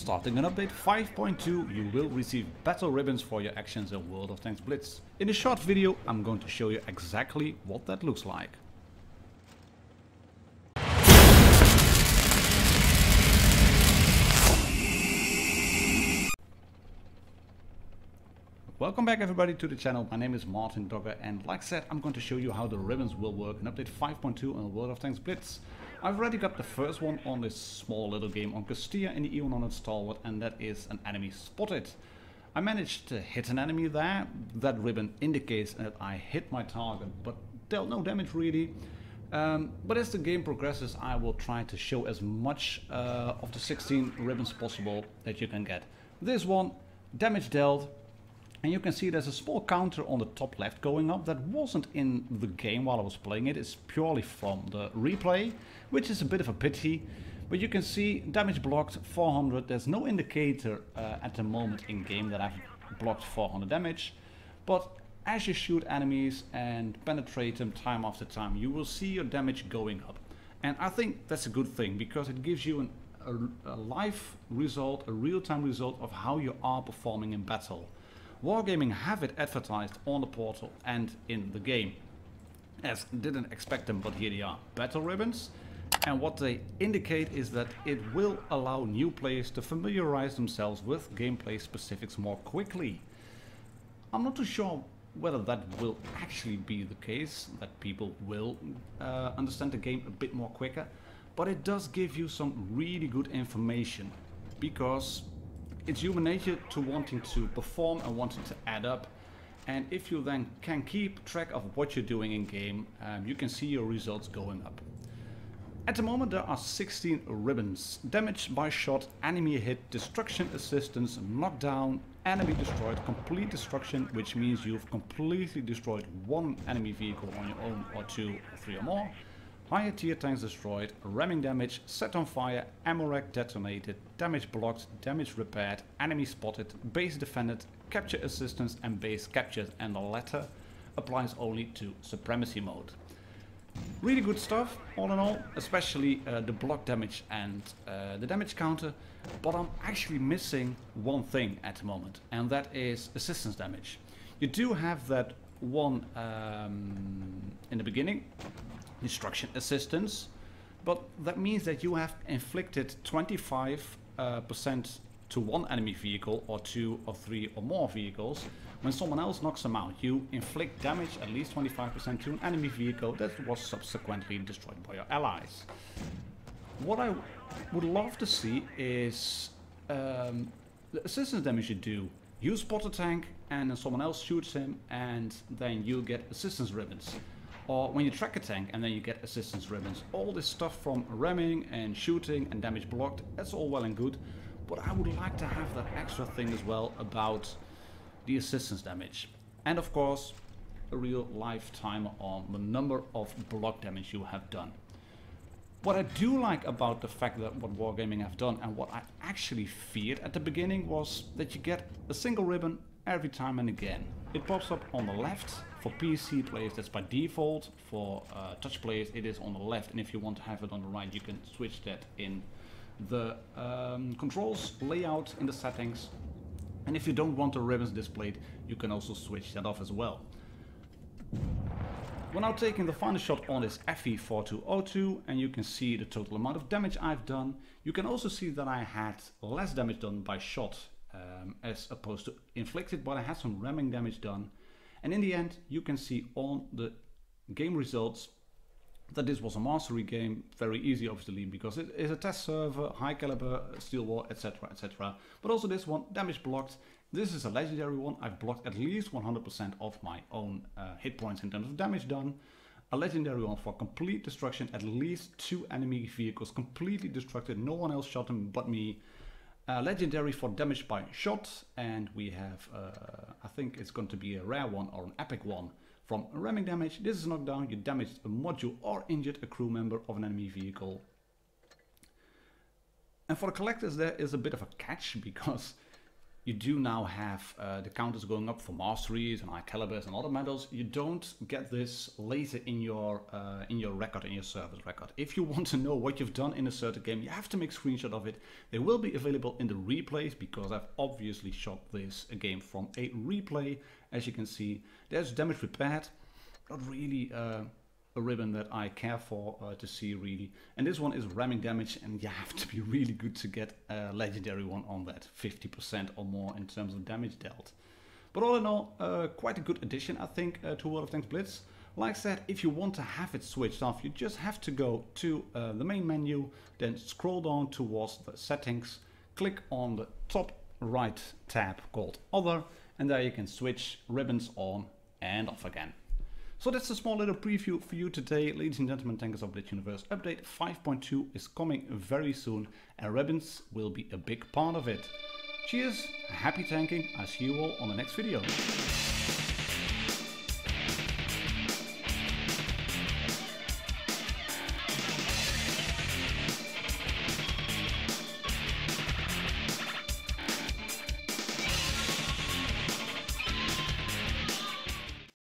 Starting on update 5.2, you will receive battle ribbons for your actions in World of Tanks Blitz. In this short video, I'm going to show you exactly what that looks like. Welcome back everybody to the channel. My name is martindogger, and like I said, I'm going to show you how the ribbons will work in update 5.2 on World of Tanks Blitz. I've already got the first one on this small little game on Castilla in the Eon on Stalwart, and that is an enemy spotted. I managed to hit an enemy there. That ribbon indicates that I hit my target, but dealt no damage really. But as the game progresses, I will try to show as much of the 16 ribbons possible that you can get. This one, damage dealt. And you can see there's a small counter on the top left going up that wasn't in the game while I was playing it. It's purely from the replay, which is a bit of a pity. But you can see damage blocked 400. There's no indicator at the moment in game that I've blocked 400 damage. But as you shoot enemies and penetrate them time after time, you will see your damage going up. And I think that's a good thing, because it gives you a live result, a real-time result of how you are performing in battle. Wargaming have it advertised on the portal and in the game. As didn't expect them, but here they are, battle ribbons. And what they indicate is that it will allow new players to familiarize themselves with gameplay specifics more quickly. I'm not too sure whether that will actually be the case, that people will understand the game a bit more quicker, but it does give you some really good information, because it's human nature to wanting to perform and wanting to add up, and if you then can keep track of what you're doing in game, you can see your results going up. At the moment there are 16 ribbons: damage by shot, enemy hit, destruction assistance, knockdown, enemy destroyed, complete destruction, which means you've completely destroyed one enemy vehicle on your own, or two or three or more, higher tier tanks destroyed, ramming damage, set on fire, ammo rack detonated, damage blocked, damage repaired, enemy spotted, base defended, capture assistance and base captured, and the latter applies only to supremacy mode. Really good stuff all in all, especially the block damage and the damage counter, but I'm actually missing one thing at the moment, and that is assistance damage. You do have that one in the beginning, destruction assistance, but that means that you have inflicted 25% to one enemy vehicle, or two or three or more vehicles. When someone else knocks them out, you inflict damage at least 25% to an enemy vehicle that was subsequently destroyed by your allies. What I would love to see is the assistance damage you do. You spot a tank and then someone else shoots him, and then you get assistance ribbons. Or when you track a tank and then you get assistance ribbons. All this stuff from ramming and shooting and damage blocked, that's all well and good, but I would like to have that extra thing as well about the assistance damage. And of course, a real lifetime on the number of block damage you have done. What I do like about the fact that what Wargaming have done, and what I actually feared at the beginning, was that you get a single ribbon every time and again. It pops up on the left. For PC players that's by default. For touch players it is on the left, and if you want to have it on the right, you can switch that in the controls layout in the settings. And if you don't want the ribbons displayed, you can also switch that off as well. We're now taking the final shot on this FE4202, and you can see the total amount of damage I've done. You can also see that I had less damage done by shot as opposed to inflicted, but I had some ramming damage done. And in the end, you can see on the game results that this was a mastery game. Very easy, obviously, because it is a test server, high caliber, steel war, etc, etc. But also this one, damage blocked. This is a legendary one. I've blocked at least 100% of my own hit points in terms of damage done. A legendary one for complete destruction, at least 2 enemy vehicles completely destructed. No one else shot them but me. Legendary for damage by shot, and we have, I think it's going to be a rare one or an epic one from ramming damage. This is knockdown, you damaged a module or injured a crew member of an enemy vehicle. And for the collectors there is a bit of a catch, because you do now have the counters going up for masteries and high calibers and other medals. You don't get this later in your record, in your service record. If you want to know what you've done in a certain game, you have to make a screenshot of it. They will be available in the replays, because I've obviously shot this game from a replay. As you can see, there's damage repaired. Not really a ribbon that I care for to see, really. And this one is ramming damage, and you have to be really good to get a legendary one on that, 50% or more in terms of damage dealt. But all in all, quite a good addition, I think, to World of Tanks Blitz. Like I said, if you want to have it switched off, you just have to go to the main menu, then scroll down towards the settings, click on the top right tab called Other, and there you can switch ribbons on and off again. So that's a small little preview for you today, ladies and gentlemen. Tankers of Blitz Universe update 5.2 is coming very soon, and ribbons will be a big part of it. Cheers, happy tanking, I see you all on the next video.